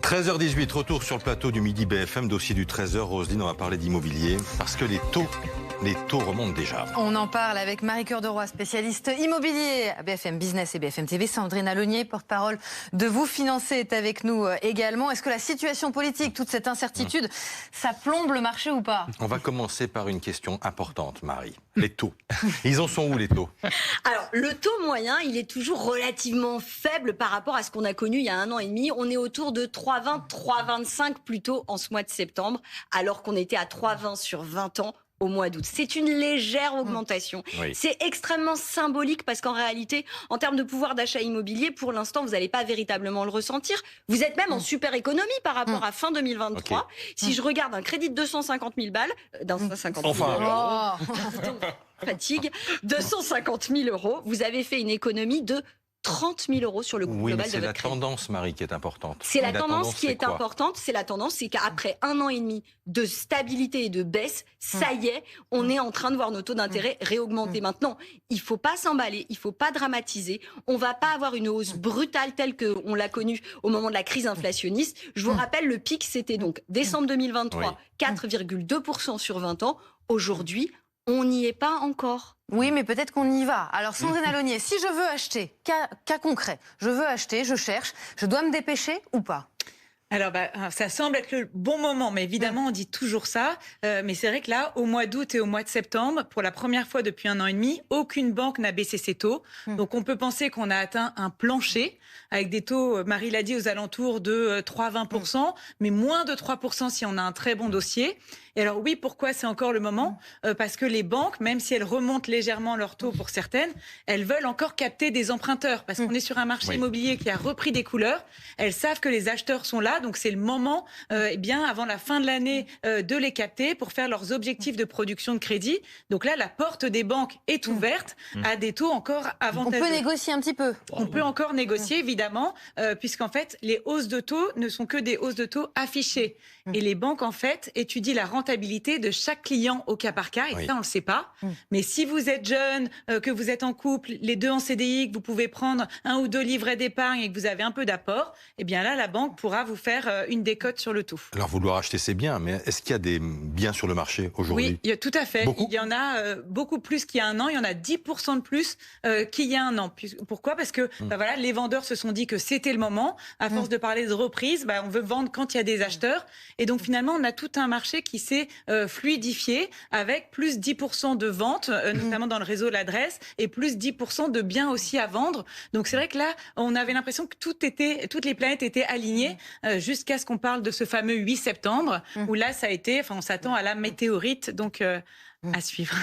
13h18, retour sur le plateau du Midi BFM, dossier du 13h. Roselyne, on va parler d'immobilier parce que les taux remontent déjà. On en parle avec Marie-Cœur de Roy, spécialiste immobilier à BFM Business et BFM TV. Sandrine Alonier, porte-parole de Vous Financer, est avec nous également. Est-ce que la situation politique, toute cette incertitude, ça plombe le marché ou pas? On va commencer par une question importante, Marie. Les taux. Ils en sont où, les taux? Alors, le taux moyen, il est toujours relativement faible par rapport à ce qu'on a connu il y a 1 an et demi. On est autour de 3,20, 3,25 plutôt en ce mois de septembre, alors qu'on était à 3,20 sur 20 ans au mois d'août. C'est une légère augmentation. Oui. C'est extrêmement symbolique parce qu'en réalité, en termes de pouvoir d'achat immobilier, pour l'instant, vous n'allez pas véritablement le ressentir. Vous êtes même en super économie par rapport à fin 2023. Okay. Si je regarde un crédit de 250 000 balles, Enfin, fatigue, 250 000 euros, vous avez fait une économie de 30 000 euros sur le coût oui, global mais de c'est votre la crédit. tendance, Marie, qui est importante. C'est la tendance qui c'est est quoi? importante. C'est la tendance, c'est qu'après 1 an et demi de stabilité et de baisse, ça y est, on est en train de voir nos taux d'intérêt réaugmenter. Maintenant, il faut pas s'emballer, il faut pas dramatiser. On va pas avoir une hausse brutale telle qu'on l'a connue au moment de la crise inflationniste. Je vous rappelle, le pic, c'était donc décembre 2023, 4,2% sur 20 ans. Aujourd'hui, on n'y est pas encore. Oui, mais peut-être qu'on y va. Alors, Sandrine Alonier, si je veux acheter, cas concret, je veux acheter, je cherche, je dois me dépêcher ou pas? Alors, ça semble être le bon moment, mais évidemment, on dit toujours ça. Mais c'est vrai que là, au mois d'août et au mois de septembre, pour la première fois depuis 1 an et demi, aucune banque n'a baissé ses taux. Donc, on peut penser qu'on a atteint un plancher avec des taux, Marie l'a dit, aux alentours de 3,20%, mais moins de 3% si on a un très bon dossier. Et alors oui, pourquoi c'est encore le moment? Parce que les banques, même si elles remontent légèrement leurs taux pour certaines, elles veulent encore capter des emprunteurs. Parce qu'on est sur un marché immobilier qui a repris des couleurs. Elles savent que les acheteurs sont là, donc c'est le moment, avant la fin de l'année, de les capter pour faire leurs objectifs de production de crédit. Donc là, la porte des banques est ouverte à des taux encore avantageux. On peut négocier un petit peu. On peut encore négocier, évidemment, puisqu'en fait, les hausses de taux ne sont que des hausses de taux affichées. Et les banques, en fait, étudient la rentabilité de chaque client au cas par cas. Et ça, on ne le sait pas. Mais si vous êtes jeune, que vous êtes en couple, les deux en CDI, que vous pouvez prendre 1 ou 2 livrets d'épargne et que vous avez un peu d'apport, eh bien là, la banque pourra vous faire une décote sur le tout. Alors, vouloir acheter, c'est bien, mais est-ce qu'il y a des biens sur le marché aujourd'hui? Oui, tout à fait. Beaucoup? Il y en a beaucoup plus qu'il y a 1 an. Il y en a 10% de plus qu'il y a 1 an. Pourquoi? Parce que voilà, les vendeurs se sont dit que c'était le moment. À force de parler de reprise, on veut vendre quand il y a des acheteurs. Et donc finalement, on a tout un marché qui s'est fluidifié avec plus 10% de ventes, notamment dans le réseau L'Adresse, et plus 10% de biens aussi à vendre. Donc c'est vrai que là, on avait l'impression que toutes les planètes étaient alignées jusqu'à ce qu'on parle de ce fameux 8 septembre, où là, ça a été, on s'attend à la météorite, donc à suivre.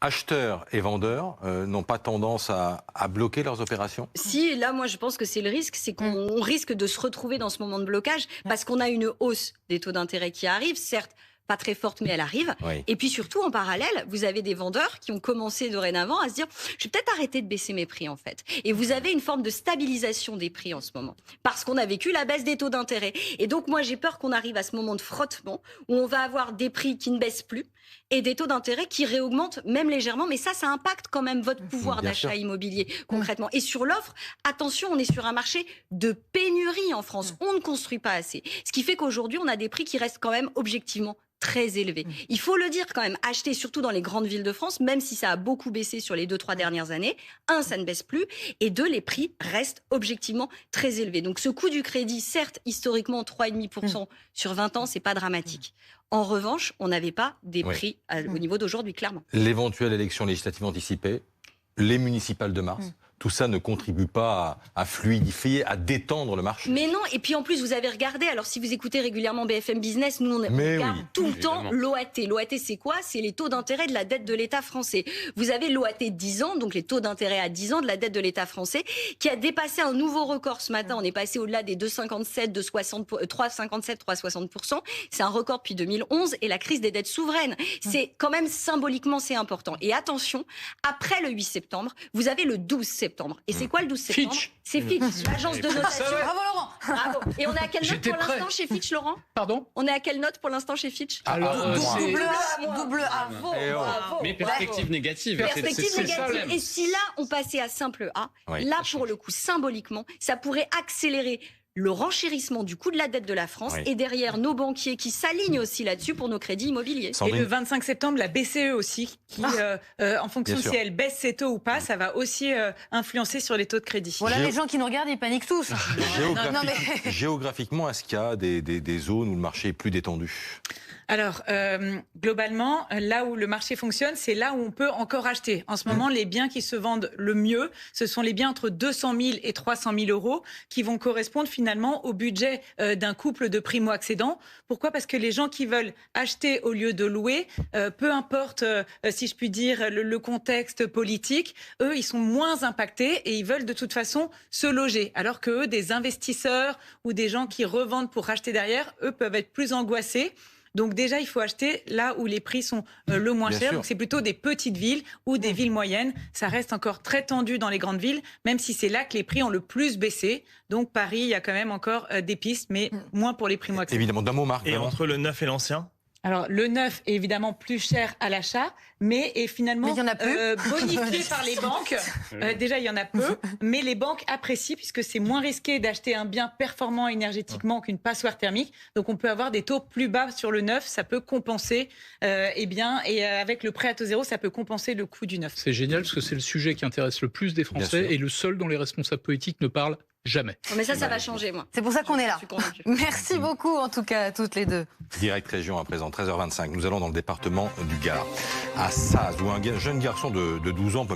Acheteurs et vendeurs n'ont pas tendance à bloquer leurs opérations? Si, là, moi, je pense que c'est le risque, c'est qu'on risque de se retrouver dans ce moment de blocage parce qu'on a une hausse des taux d'intérêt qui arrive, certes, pas très forte, mais elle arrive. Oui. Et puis surtout, en parallèle, vous avez des vendeurs qui ont commencé dorénavant à se dire « je vais peut-être arrêter de baisser mes prix, en fait ». Et vous avez une forme de stabilisation des prix en ce moment, parce qu'on a vécu la baisse des taux d'intérêt. Et donc, moi, j'ai peur qu'on arrive à ce moment de frottement où on va avoir des prix qui ne baissent plus et des taux d'intérêt qui réaugmentent même légèrement. Mais ça impacte quand même votre pouvoir d'achat immobilier, concrètement. Et sur l'offre, attention, on est sur un marché de pénurie en France. On ne construit pas assez. Ce qui fait qu'aujourd'hui, on a des prix qui restent quand même objectivement très élevé. Il faut le dire quand même, acheter surtout dans les grandes villes de France, même si ça a beaucoup baissé sur les 2-3 dernières années, 1, ça ne baisse plus, et 2, les prix restent objectivement très élevés. Donc ce coût du crédit, certes, historiquement 3,5% sur 20 ans, c'est pas dramatique. En revanche, on n'avait pas des prix au niveau d'aujourd'hui, clairement. L'éventuelle élection législative anticipée, les municipales de mars, tout ça ne contribue pas à fluidifier, à détendre le marché. Mais non, et puis en plus, vous avez regardé, alors si vous écoutez régulièrement BFM Business, nous on regarde tout le temps l'OAT. L'OAT, c'est quoi? C'est les taux d'intérêt de la dette de l'État français. Vous avez l'OAT 10 ans, donc les taux d'intérêt à 10 ans de la dette de l'État français, qui a dépassé un nouveau record ce matin. On est passé au-delà des 2,57, 3,57, 3,60%. C'est un record depuis 2011 et la crise des dettes souveraines. C'est quand même symboliquement, c'est important. Et attention, après le 8 septembre, vous avez le 12 septembre. Et c'est quoi le 12 septembre? Fitch. C'est Fitch, l'agence de notation. Bravo Laurent. Bravo. Et on est à quelle note J'étais pour prêt. l'instant chez Fitch, Laurent? Pardon? On est à quelle note pour l'instant chez Fitch? Alors, Double A, double A. Bravo, Eh oh. bravo, mais perspective négative. perspective C'est ça, négative. Et si là, on passait à simple A, Oui. là, pour le coup, symboliquement, ça pourrait accélérer le renchérissement du coût de la dette de la France et derrière nos banquiers qui s'alignent aussi là-dessus pour nos crédits immobiliers. Et le 25 septembre, la BCE aussi, qui, en fonction de si elle baisse ses taux ou pas, ça va aussi influencer sur les taux de crédit. Voilà, les gens qui nous regardent, ils paniquent tous. Géographiquement, est-ce qu'il y a des zones où le marché est plus détendu ? Alors, globalement, là où le marché fonctionne, c'est là où on peut encore acheter. En ce moment, les biens qui se vendent le mieux, ce sont les biens entre 200 000 et 300 000 euros qui vont correspondre finalement au budget d'un couple de primo-accédants. Pourquoi ? Parce que les gens qui veulent acheter au lieu de louer, peu importe, si je puis dire, le contexte politique, eux, ils sont moins impactés et ils veulent de toute façon se loger. Alors que eux, des investisseurs ou des gens qui revendent pour racheter derrière, eux peuvent être plus angoissés. Donc déjà, il faut acheter là où les prix sont le moins chers. Donc c'est plutôt des petites villes ou des villes moyennes. Ça reste encore très tendu dans les grandes villes, même si c'est là que les prix ont le plus baissé. Donc Paris, il y a quand même encore des pistes, mais moins pour les primo-accédants. Évidemment, d'un mot, Marc. Et entre le neuf et l'ancien ? Alors, le neuf est évidemment plus cher à l'achat, mais est finalement bonifié par les banques. Déjà, il y en a peu, mais les banques apprécient puisque c'est moins risqué d'acheter un bien performant énergétiquement qu'une passoire thermique. Donc, on peut avoir des taux plus bas sur le neuf, ça peut compenser. Et avec le prêt à taux zéro, ça peut compenser le coût du neuf. C'est génial parce que c'est le sujet qui intéresse le plus des Français et le seul dont les responsables politiques ne parlent jamais. Mais ça va changer, moi. C'est pour ça qu'on est là. Merci beaucoup, en tout cas, à toutes les deux. Direct région à présent, 13h25. Nous allons dans le département du Gard, à Saz, où un jeune garçon de 12 ans peut même